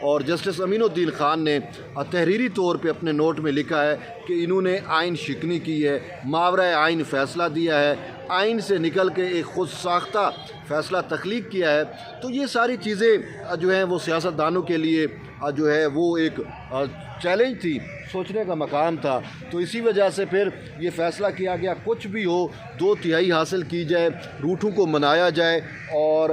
اور جسٹس امین الدین خان نے تحریری طور پہ اپنے نوٹ میں لکھا ہے کہ انہوں نے آئین شکنی کی ہے، ماورائے آئین فیصلہ دیا ہے، آئین سے نکل کے ایک خود ساختہ فیصلہ تخلیق کیا ہے۔ تو یہ ساری چیزیں جو ہیں وہ سیاستدانوں کے لیے جو ہے وہ ایک چیلنج تھی، سوچنے کا مقام تھا۔ تو اسی وجہ سے پھر یہ فیصلہ کیا گیا کچھ بھی ہو 2/3 حاصل کی جائے، روٹوں کو منایا جائے اور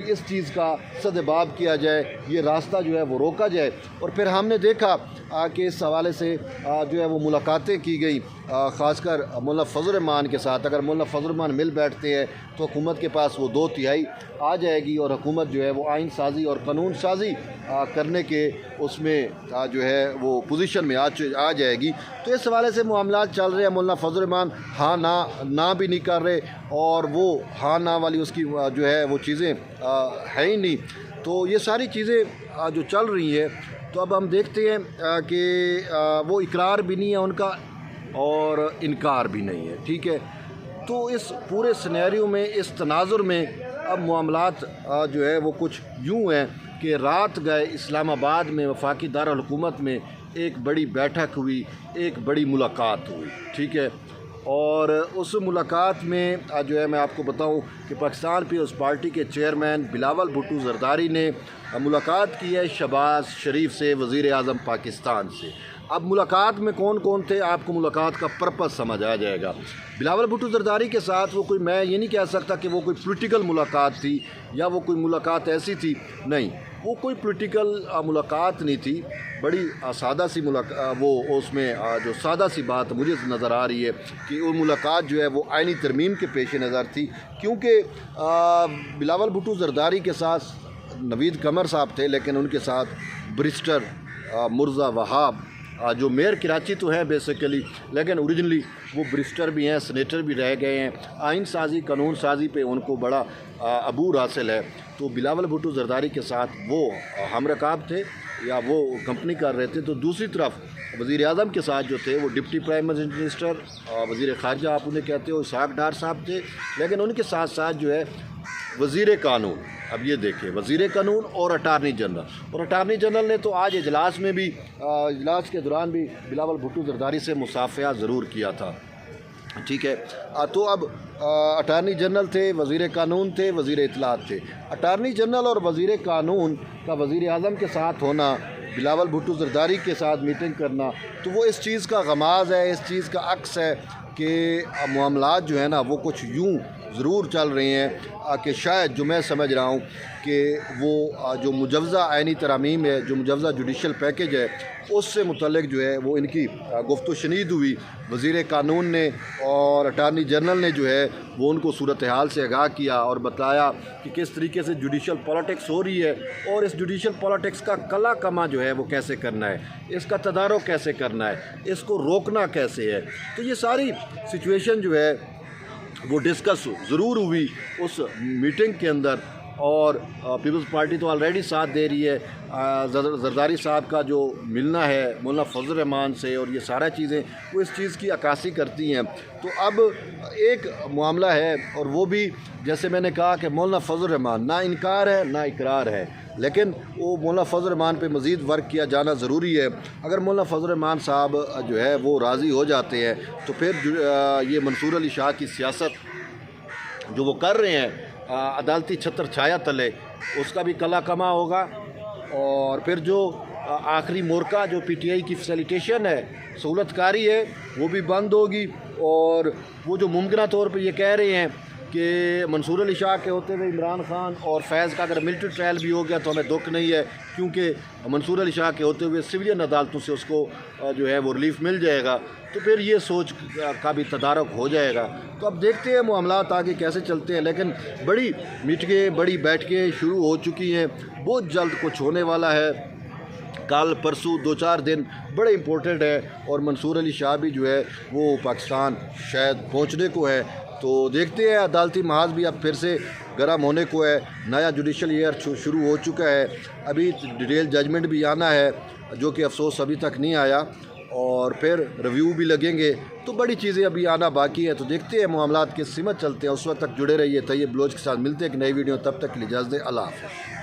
اس چیز کا سدباب کیا جائے، یہ راستہ جو ہے وہ روکا جائے۔ اور پھر ہم نے دیکھا کہ اس حوالے سے جو ہے وہ ملاقاتیں کی گئی، خاص کر مولانا فضل الرحمان کے ساتھ۔ اگر مولانا فضل الرحمان مل بیٹھتے ہیں تو حکومت کے پاس وہ 2/3 آ جائے گی اور حکومت جو ہے وہ آئین سازی اور قانون سازی کرنے کے اس میں جو ہے وہ پوزیشن میں آ جائے گی۔ تو اس حوالے سے معاملات چل رہے ہیں۔ مولانا فضل الرحمان ہاں نہ بھی نہیں کر رہے اور وہ ہاں نہ والی اس کی جو ہے وہ چیزیں ہے ہی نہیں۔ تو یہ ساری چیزیں جو چل رہی ہیں، تو اب ہم دیکھتے ہیں کہ وہ اقرار بھی نہیں ہے ان کا اور انکار بھی نہیں ہے، ٹھیک ہے۔ تو اس پورے سینیریو میں، اس تناظر میں اب معاملات جو ہے وہ کچھ یوں ہیں کہ رات گئے اسلام آباد میں وفاقی دارالحکومت میں ایک بڑی بیٹھک ہوئی، ایک بڑی ملاقات ہوئی، ٹھیک ہے۔ اور اس ملاقات میں جو ہے میں آپ کو بتاؤں کہ پاکستان پیپلز پارٹی کے چیئرمین بلاول بھٹو زرداری نے ملاقات کی ہے شہباز شریف سے، وزیر اعظم پاکستان سے۔ اب ملاقات میں کون کون تھے آپ کو ملاقات کا پرپس سمجھ آ جائے گا۔ بلاول بھٹو زرداری کے ساتھ وہ کوئی، میں یہ نہیں کہہ سکتا کہ وہ کوئی پولیٹیکل ملاقات تھی یا وہ کوئی ملاقات ایسی تھی، نہیں، وہ کوئی پولیٹیکل ملاقات نہیں تھی، بڑی سادہ سی وہ اس میں جو سادہ سی بات مجھے نظر آ رہی ہے کہ وہ ملاقات جو ہے وہ آئینی ترمیم کے پیش نظر تھی، کیونکہ بلاول بھٹو زرداری کے ساتھ نوید قمر صاحب تھے، لیکن ان کے ساتھ برسٹر مرزا وہاب جو میئر کراچی تو ہیں بیسیکلی، لیکن اوریجنلی وہ برسٹر بھی ہیں، سینیٹر بھی رہ گئے ہیں، آئین سازی قانون سازی پہ ان کو بڑا عبور حاصل ہے۔ تو بلاول بھٹو زرداری کے ساتھ وہ ہم رکاب تھے یا وہ کمپنی کر رہے تھے۔ تو دوسری طرف وزیر اعظم کے ساتھ جو تھے وہ ڈپٹی پرائم منسٹر، وزیر خارجہ آپ انہیں کہتے ہو، اسحاق ڈار صاحب تھے، لیکن ان کے ساتھ ساتھ جو ہے وزیر قانون، اب یہ دیکھیں وزیر قانون اور اٹارنی جنرل، اور اٹارنی جنرل نے تو آج اجلاس میں بھی، اجلاس کے دوران بھی بلاول بھٹو زرداری سے مصافحہ ضرور کیا تھا، ٹھیک ہے۔ تو اب اٹارنی جنرل تھے، وزیر قانون تھے، وزیر اطلاعات تھے۔ اٹارنی جنرل اور وزیر قانون کا وزیر اعظم کے ساتھ ہونا، بلاول بھٹو زرداری کے ساتھ میٹنگ کرنا، تو وہ اس چیز کا غماز ہے، اس چیز کا عکس ہے کہ معاملات جو ہے نا وہ کچھ یوں ضرور چل رہے ہیں کہ شاید جو میں سمجھ رہا ہوں کہ وہ جو مجوزہ آئینی ترامیم ہے، جو مجوزہ جوڈیشل پیکج ہے، اس سے متعلق جو ہے وہ ان کی گفت و شنید ہوئی۔ وزیر قانون نے اور اٹارنی جنرل نے جو ہے وہ ان کو صورتحال سے آگاہ کیا اور بتایا کہ کس طریقے سے جوڈیشل پالیٹکس ہو رہی ہے اور اس جوڈیشل پالیٹکس کا کلا کما جو ہے وہ کیسے کرنا ہے، اس کا تدارک کیسے کرنا ہے، اس کو روکنا کیسے ہے۔ تو یہ ساری سچویشن جو ہے وہ ڈسکس ضرور ہوئی اس میٹنگ کے اندر، اور پیپلز پارٹی تو آلریڈی ساتھ دے رہی ہے۔ زرداری صاحب کا جو ملنا ہے مولانا فضل الرحمان سے اور یہ سارا چیزیں وہ اس چیز کی عکاسی کرتی ہیں۔ تو اب ایک معاملہ ہے، اور وہ بھی جیسے میں نے کہا کہ مولانا فضل الرحمان نہ انکار ہے نہ اقرار ہے، لیکن وہ مولانا فضل الرحمان پہ مزید ورک کیا جانا ضروری ہے۔ اگر مولانا فضل الرحمان صاحب جو ہے وہ راضی ہو جاتے ہیں تو پھر یہ منصور علی شاہ کی سیاست جو وہ کر رہے ہیں عدالتی چھتر چھایا تلے، اس کا بھی کلا کما ہوگا، اور پھر جو آخری مورکا جو پی ٹی آئی کی فیسیلیٹیشن ہے، سہولت کاری ہے، وہ بھی بند ہوگی۔ اور وہ جو ممکنہ طور پہ یہ کہہ رہے ہیں کہ منصور علی شاہ کے ہوتے ہوئے عمران خان اور فیض کا اگر ملٹری ٹرائل بھی ہو گیا تو ہمیں دکھ نہیں ہے، کیونکہ منصور علی شاہ کے ہوتے ہوئے سویلین عدالتوں سے اس کو جو ہے وہ ریلیف مل جائے گا، تو پھر یہ سوچ کا بھی تدارک ہو جائے گا۔ تو اب دیکھتے ہیں معاملات آگے کیسے چلتے ہیں، لیکن بڑی میٹنگیں، بڑی بیٹھکیں شروع ہو چکی ہیں، بہت جلد کچھ ہونے والا ہے، کل پرسوں 2-4 دن بڑے امپورٹنٹ ہے، اور منصور علی شاہ بھی جو ہے وہ پاکستان شاید پہنچنے کو ہے۔ تو دیکھتے ہیں، عدالتی محاذ بھی اب پھر سے گرم ہونے کو ہے، نیا جوڈیشل ایئر شروع ہو چکا ہے، ابھی ڈیٹیل ججمنٹ بھی آنا ہے جو کہ افسوس ابھی تک نہیں آیا، اور پھر ریویو بھی لگیں گے، تو بڑی چیزیں ابھی آنا باقی ہے۔ تو دیکھتے ہیں معاملات کس سمت چلتے ہیں، اس وقت تک جڑے رہیے۔ طیب بلوچ کے ساتھ ملتے ہیں ایک نئی ویڈیو، تب تک کے لیے اجازت دیں، اللہ حافظ۔